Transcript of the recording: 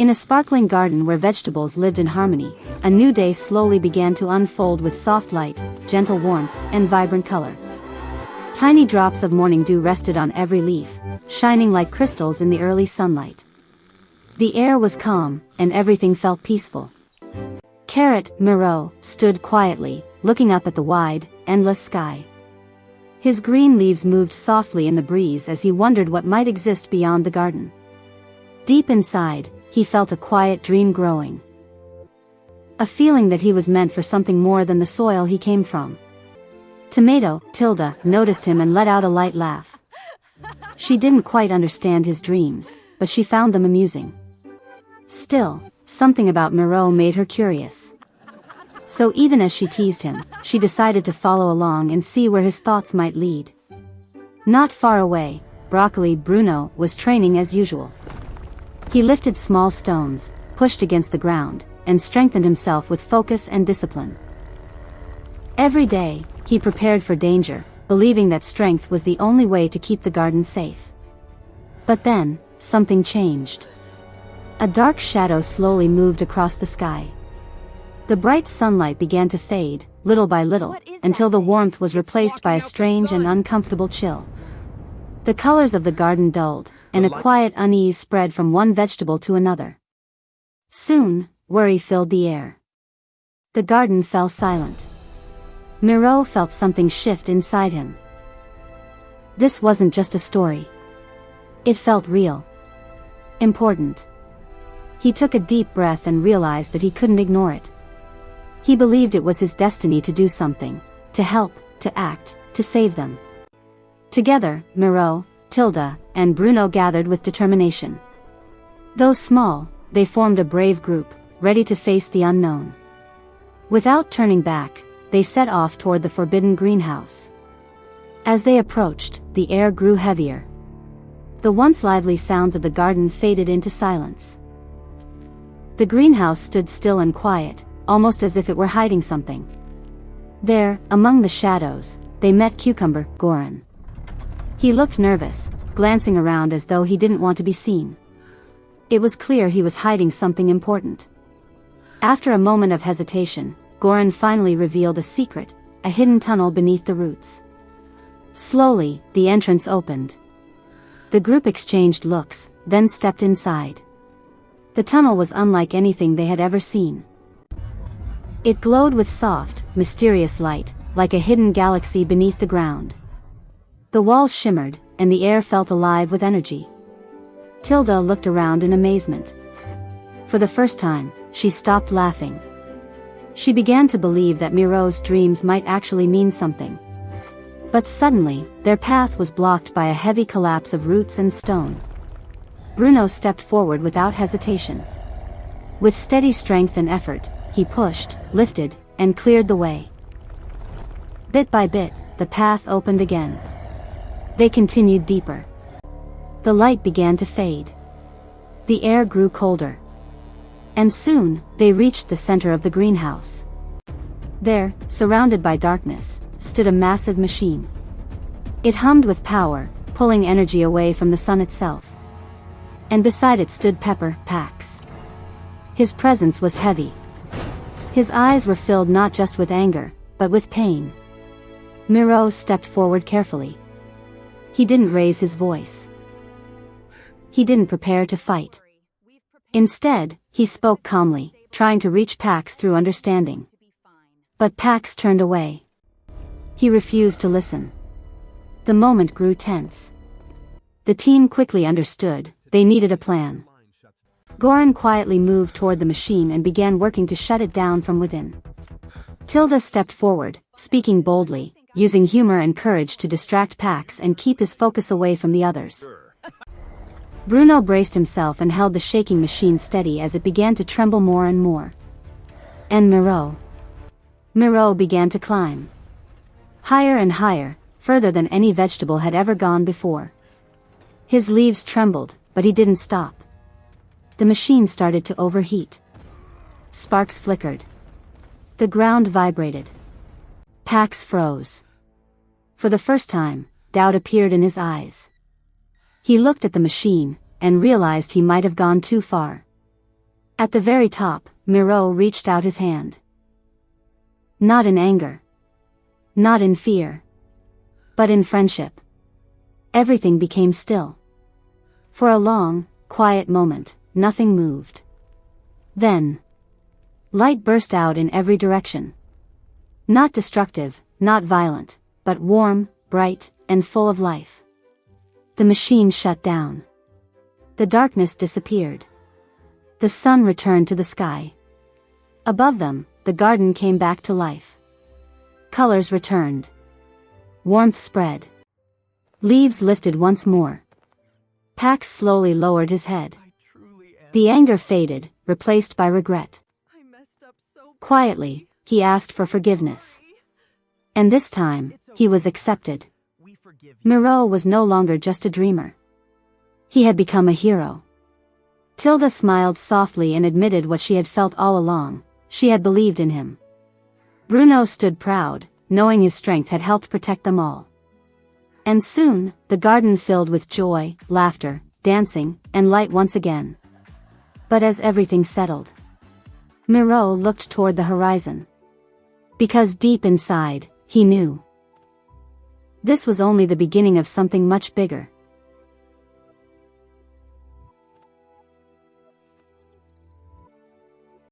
In a sparkling garden where vegetables lived in harmony, a new day slowly began to unfold with soft light, gentle warmth, and vibrant color. Tiny drops of morning dew rested on every leaf, shining like crystals in the early sunlight. The air was calm, and everything felt peaceful. Miro stood quietly, looking up at the wide, endless sky. His green leaves moved softly in the breeze as he wondered what might exist beyond the garden. Deep inside, he felt a quiet dream growing. A feeling that he was meant for something more than the soil he came from. Tilda, noticed him and let out a light laugh. She didn't quite understand his dreams, but she found them amusing. Still, something about Miro made her curious. So even as she teased him, she decided to follow along and see where his thoughts might lead. Not far away, Bruno was training as usual. He lifted small stones, pushed against the ground, and strengthened himself with focus and discipline. Every day, he prepared for danger, believing that strength was the only way to keep the garden safe. But then, something changed. A dark shadow slowly moved across the sky. The bright sunlight began to fade, little by little, until the warmth was replaced by a strange and uncomfortable chill. The colors of the garden dulled, and a quiet unease spread from one vegetable to another. Soon, worry filled the air. The garden fell silent. Miro felt something shift inside him. This wasn't just a story. It felt real. Important. He took a deep breath and realized that he couldn't ignore it. He believed it was his destiny to do something, to help, to act, to save them. Together, Miro, Tilda, and Bruno gathered with determination. Though small, they formed a brave group, ready to face the unknown. Without turning back, they set off toward the forbidden greenhouse. As they approached, the air grew heavier. The once lively sounds of the garden faded into silence. The greenhouse stood still and quiet, almost as if it were hiding something. There, among the shadows, they met Goran. He looked nervous, glancing around as though he didn't want to be seen. It was clear he was hiding something important. After a moment of hesitation, Goran finally revealed a secret, a hidden tunnel beneath the roots. Slowly, the entrance opened. The group exchanged looks, then stepped inside. The tunnel was unlike anything they had ever seen. It glowed with soft, mysterious light, like a hidden galaxy beneath the ground. The walls shimmered, and the air felt alive with energy. Tilda looked around in amazement. For the first time, she stopped laughing. She began to believe that Miro's dreams might actually mean something. But suddenly, their path was blocked by a heavy collapse of roots and stone. Bruno stepped forward without hesitation. With steady strength and effort, he pushed, lifted, and cleared the way. Bit by bit, the path opened again. They continued deeper. The light began to fade. The air grew colder. And soon, they reached the center of the greenhouse. There, surrounded by darkness, stood a massive machine. It hummed with power, pulling energy away from the sun itself. And beside it stood Pax. His presence was heavy. His eyes were filled not just with anger, but with pain. Miro stepped forward carefully. He didn't raise his voice. He didn't prepare to fight. Instead, he spoke calmly, trying to reach Pax through understanding. But Pax turned away. He refused to listen. The moment grew tense. The team quickly understood, they needed a plan. Goran quietly moved toward the machine and began working to shut it down from within. Tilda stepped forward, speaking boldly, using humor and courage to distract Pax and keep his focus away from the others. Bruno braced himself and held the shaking machine steady as it began to tremble more and more. And Miro began to climb. Higher and higher, further than any vegetable had ever gone before. His leaves trembled, but he didn't stop. The machine started to overheat. Sparks flickered. The ground vibrated. Pax froze. For the first time, doubt appeared in his eyes. He looked at the machine, and realized he might have gone too far. At the very top, Miro reached out his hand. Not in anger. Not in fear. But in friendship. Everything became still. For a long, quiet moment, nothing moved. Then, light burst out in every direction. Not destructive, not violent, but warm, bright, and full of life. The machine shut down. The darkness disappeared. The sun returned to the sky. Above them, the garden came back to life. Colors returned. Warmth spread. Leaves lifted once more. Pax slowly lowered his head. The anger faded, replaced by regret. Quietly, he asked for forgiveness. And this time, he was accepted. Miro was no longer just a dreamer. He had become a hero. Tilda smiled softly and admitted what she had felt all along. She had believed in him. Bruno stood proud, knowing his strength had helped protect them all. And soon, the garden filled with joy, laughter, dancing, and light once again. But as everything settled, Miro looked toward the horizon. Because deep inside, he knew. This was only the beginning of something much bigger.